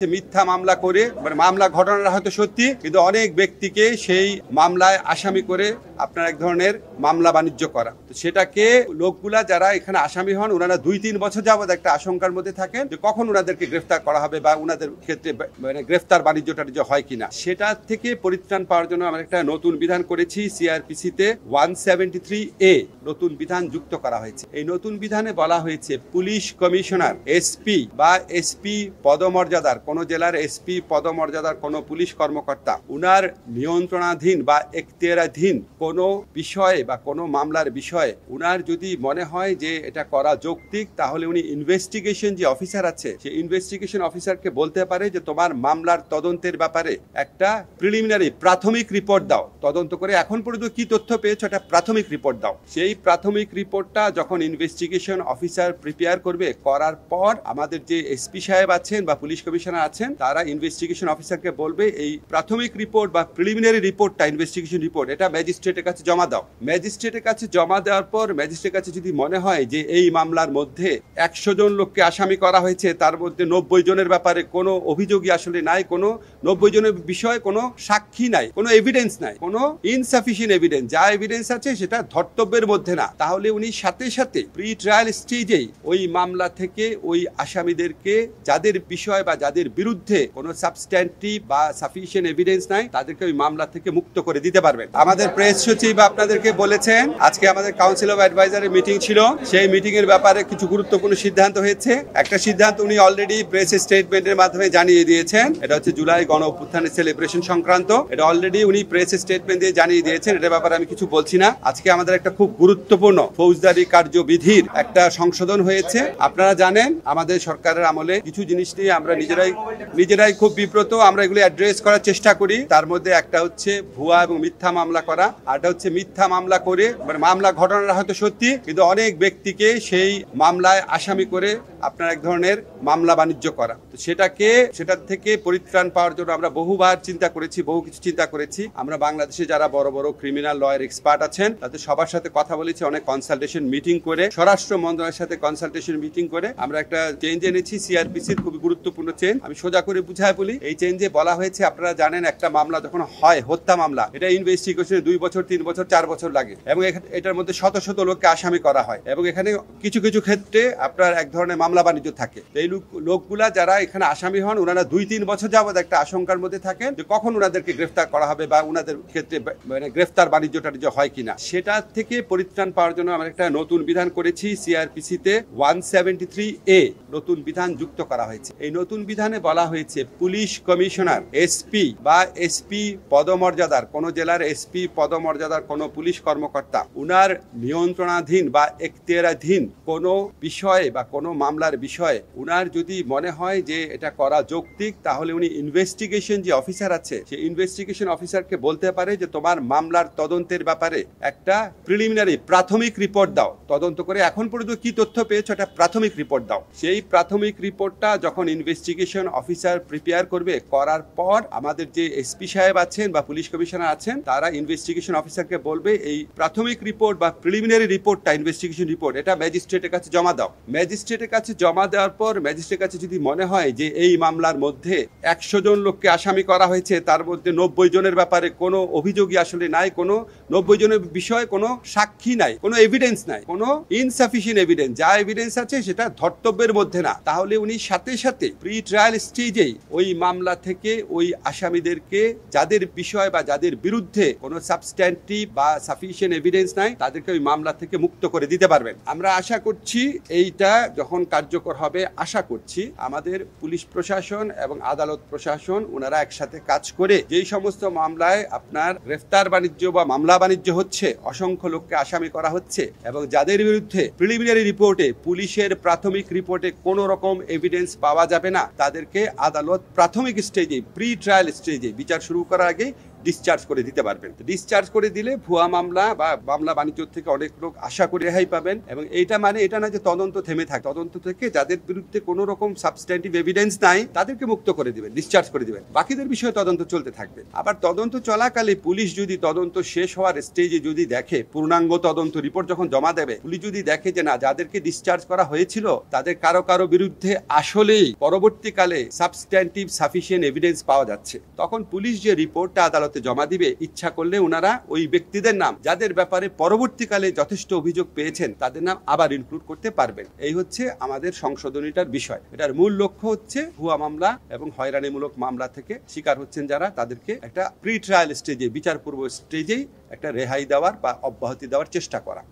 মিথ্যা মামলা করে মামলা ঘটনাটা হয়তো সত্যি, কিন্তু অনেক ব্যক্তিকে সেই মামলায় আসামি করে আপনার এক ধরনের মামলা বাণিজ্য করা। তো সেটাকে লোকগুলা যারা এখানে আসামি হন ওনারা 2-3 বছর যাবত একটা আশঙ্কার মধ্যে থাকেন যে কখন ওনাদেরকে গ্রেফতার করা হবে বা ওনাদের ক্ষেত্রে গ্রেফতার বাণিজ্যটা হয় কিনা। সেটা থেকে পরিত্রাণ পাওয়ার জন্য আমরা একটা নতুন বিধান করেছি। সিআরপিসিতে 173A নতুন বিধান যুক্ত করা হয়েছে। এই নতুন বিধানে বলা হয়েছে পুলিশ কমিশনার, এসপি বা এসপি পদমর্যাদার কোন জেলার এসপি পদমর্যাদার কোন পুলিশ কর্মকর্তা উনার নিয়ন্ত্রণাধীন বা এখতিয়ারাধীন কোন বিষয়ে বা কোন মামলার বিষয়ে উনার যদি মনে হয় যে এটা করা যৌক্তিক, তাহলে উনি ইনভেস্টিগেশন যে অফিসার আছে সেই ইনভেস্টিগেশন অফিসারকে বলতে পারে যে তোমার মামলার তদন্তের ব্যাপারে একটা প্রিলিমিনারি প্রাথমিক রিপোর্ট দাও। তদন্ত করে এখন পর্যন্ত কি তথ্য পেয়েছো একটা প্রাথমিক রিপোর্ট দাও। সেই প্রাথমিক রিপোর্টটা যখন ইনভেস্টিগেশন অফিসার প্রিপেয়ার করবে, করার পর আমাদের যে এসপি সাহেব আছেন বা পুলিশ কমিশনার আছেন তারা ইনভেস্টিগেশন অফিসারকে বলবে এই প্রাথমিক রিপোর্ট বা প্রিলিমিনারি রিপোর্টটা ইনভেস্টিগেশন রিপোর্ট এটা ম্যাজিস্ট্রেটের কাছে জমা দাও। ম্যাজিস্ট্রেটের কাছে জমা দেওয়ার পর ম্যাজিস্ট্রেটের কাছে যদি মনে হয় যে এই মামলার মধ্যে 100 জন লোককে আসামি করা হয়েছে, তার মধ্যে 90 জনের ব্যাপারে কোনো অভিযোগই আসলে নাই, কোনো 90 জনের বিষয়ে কোনো সাক্ষী নাই, কোনো এভিডেন্স নাই, কোনো ইনসাফিসিয়েন্ট এভিডেন্স, যা এভিডেন্স আছে সেটা ধর্তব্যের মধ্যে না, তাহলে উনি সাথে সাথে প্রি ট্রায়াল স্টেজেই ওই মামলা থেকে ওই আসামিদেরকে যাদের বিষয় বা যাদের বিরুদ্ধে কোনো সাবস্ট্যান্টিভ বা সাফিসিয়েন্ট এভিডেন্স নাই তাদেরকে ওই মামলা থেকে মুক্ত করে দিতে পারবেন। আমাদের প্রেস সচিব আপনাদেরকে বলেছেন আজকে আমাদের কাউন্সিল অফ অ্যাডভাইজারের মিটিং ছিল, সেই মিটিং এর ব্যাপারে কিছু গুরুত্বপূর্ণ সিদ্ধান্ত হয়েছে। একটা সিদ্ধান্ত উনি অলরেডি প্রেস স্টেটমেন্টের মাধ্যমে জানিয়ে দিয়েছেন, এটা হচ্ছে জুলাই গণ অভ্যুত্থানের সেলিব্রেশন সংক্রান্ত। এটা অলরেডি উনি প্রেস স্টেটমেন্ট দিয়ে জানিয়ে দিয়েছেন, এটার ব্যাপারে আমি কিছু বলছি না। আজকে আমাদের একটা খুব গুরুত্বপূর্ণ ফৌজদারি কার্যবিধির একটা সংশোধন হয়েছে। আপনারা জানেন আমাদের সরকারের আমলে কিছু জিনিস নিয়ে আমরা নিজেরাই খুব বিব্রত, আমরা এগুলো অ্যাড্রেস করার চেষ্টা করি। তার মধ্যে একটা হচ্ছে ভুয়া এবং মিথ্যা মামলা করা, আরটা হচ্ছে মিথ্যা মামলা করে মামলা ঘটনাটা হয়তো সত্যি, কিন্তু অনেক ব্যক্তিকে সেই মামলায় আসামি করে আপনার এক ধরনের মামলা বাণিজ্য করা। তো সেটার থেকে পরিত্রাণ পাওয়ার জন্য আমরা বহুবার চিন্তা করেছি, বহু কিছু চিন্তা করেছি। আমরা বাংলাদেশে যারা বড় বড় ক্রিমিনাল লয়ার এক্সপার্ট আছেন তাদের সবার সাথে কথা বলেছি, অনেক কনসালটেশন মিটিং করে, স্বরাষ্ট্র মন্ত্রণালয়ের সাথে কনসালটেশন মিটিং করে আমরা একটা চেঞ্জ এনেছি। সিআরপিসির খুবই গুরুত্বপূর্ণ চেঞ্জ। আমি সোজা করে বুঝায় বলি, এই চেঞ্জে বলা হয়েছে আপনারা জানেন একটা মামলা যখন হয় হত্যা মামলা, এটা ইনভেস্টিগেশনে 2 বছর 3 বছর 4 বছর লাগে এবং এটার মধ্যে শত শত লোককে আসামি করা হয় এবং এখানে কিছু কিছু ক্ষেত্রে আপনার এক ধরনের মামলা বাণিজ্য থাকে। এই লোকগুলা যারা এখানে আসামি হন ওনারা 2-3 বছর যাবত একটা আশঙ্কার মধ্যে থাকেন যে কখন ওনাদেরকে গ্রেফতার করা হবে বা ওনাদের ক্ষেত্রে গ্রেফতার বাণিজ্যটা হয় কিনা। সেটা থেকে পরিত্রাণ পাওয়ার জন্য আমরা একটা নতুন বিধান করেছি। সিআরপিসিতে 173A নতুন বিধান যুক্ত করা হয়েছে। এই নতুন বিধানে বলা হয়েছে পুলিশ কমিশনার, এসপি বা এসপি পদমর্যাদার কোন জেলার এসপি পদমর্যাদার কোন পুলিশ কর্মকর্তা উনার নিয়ন্ত্রণাধীন বা এখতিয়ারাধীন কোন বিষয়ে বা কোন মামলার বিষয়ে উনার যদি মনে হয় যে এটা করা যৌক্তিক, তাহলে উনি ইনভেস্টিগেশন যে অফিসার আছে সেই ইনভেস্টিগেশন অফিসারকে বলতে পারে যে তোমার মামলার তদন্তের ব্যাপারে একটা প্রিলিমিনারি প্রাথমিক রিপোর্ট দাও। তদন্ত করে এখন পর্যন্ত কি তথ্য পেয়েছো একটা প্রাথমিক রিপোর্ট দাও। সেই প্রাথমিক রিপোর্টটা যখন ইনভেস্টিগেশন অফিসার প্রিপেয়ার করবে, করার পর আমাদের যে এসপি সাহেব আছেন বা পুলিশ কমিশনার আছেন তারা ইনভেস্টিগেশন অফিসারকে বলবে এই প্রাথমিক রিপোর্ট বা প্রিলিমিনারি রিপোর্টটা ইনভেস্টিগেশন রিপোর্ট এটা ম্যাজিস্ট্রেটের কাছে জমা দাও। ম্যাজিস্ট্রেটের কাছে জমা দেওয়ার পর ম্যাজিস্ট্রেটের কাছে যদি মনে হয় যে এই মামলার মধ্যে 100 জন লোককে আসামি করা হয়েছে, তার মধ্যে 90 জনের ব্যাপারে কোনো অভিযোগই আসলে নাই, কোনো 90 জনের বিষয়ে কোনো সাক্ষী নাই, কোনো এভিডেন্স নাই, কোনো ইনসাফিসিয়েন্ট এভিডেন্স, যা এভিডেন্স আছে সেটা ধর্তব্যের মধ্যে না, তাহলে উনি সাথে সাথে প্রি ট্রায়াল স্টেজেই ওই মামলা থেকে ওই আসামিদেরকে যাদের বিষয় বা যাদের বিরুদ্ধে কোনো সাবস্ট্যান্টিভ বা সাফিসিয়েন্ট এভিডেন্স নাই তাদেরকে ওই মামলা থেকে মুক্ত করে দিতে পারবেন। আমরা আশা করছি এইটা যখন কার্যকর হবে, আশা করছি আমাদের পুলিশ প্রশাসন এবং আদালত প্রশাসন ওনারা একসাথে কাজ করে যেই সমস্ত মামলায় আপনার গ্রেফতার বাণিজ্য বা মামলা বাণিজ্য হচ্ছে, অসংখ্য লোককে আসামি করা হচ্ছে এবং যাদের বিরুদ্ধে প্রিলিমিনারি রিপোর্টে পুলিশের প্রাথমিক রিপোর্টে কোনো রকম এভিডেন্স পাওয়া যাবে না, তাদেরকে আদালত প্রাথমিক স্টেজে প্রি ট্রায়াল স্টেজে বিচার শুরু করার আগে ডিসচার্জ করে দিতে পারবেন। ডিসচার্জ করে দিলে ভুয়া মামলা বা মামলা বাণিজ্য থেকে অনেক লোক আশা করে রেহাই পাবেন। এবং এইটা মানে এটা না যে তদন্ত থেমে থাকে, তদন্ত থেকে যাদের বিরুদ্ধে কোনো রকম সাবস্ট্যান্টিভ এভিডেন্স নাই তাদেরকে মুক্ত করে দিবেন, ডিসচার্জ করে দিবেন, বাকিদের বিষয়ে তদন্ত চলতে থাকবে। আবার তদন্ত চলাকালে পুলিশ যদি তদন্ত শেষ হওয়ার স্টেজে যদি দেখে, পূর্ণাঙ্গ তদন্ত রিপোর্ট যখন জমা দেবে, পুলিশ যদি দেখে যে না, যাদেরকে ডিসচার্জ করা হয়েছিল তাদের কারো কারো বিরুদ্ধে আসলেই পরবর্তীকালে সাবস্ট্যান্টিভ সাফিসিয়েন্ট এভিডেন্স পাওয়া যাচ্ছে, তখন পুলিশ যে রিপোর্টটা আদালতে জমা দিবে, ইচ্ছা করলে ওনারা ওই ব্যক্তিদের নাম, যাদের ব্যাপারে পরবর্তীকালে যথেষ্ট অভিযোগ পেয়েছেন, তাদের নাম আবার ইনক্লুড করতে পারবেন। এই হচ্ছে আমাদের সংশোধনীটার বিষয়। এটার মূল লক্ষ্য হচ্ছে ভুয়া মামলা এবং হয়রানিমূলক মামলা থেকে শিকার হচ্ছেন যারা, তাদেরকে একটা প্রি ট্রায়াল স্টেজে, বিচারপূর্ব স্টেজেই একটা রেহাই দেওয়ার বা অব্যাহতি দেওয়ার চেষ্টা করা।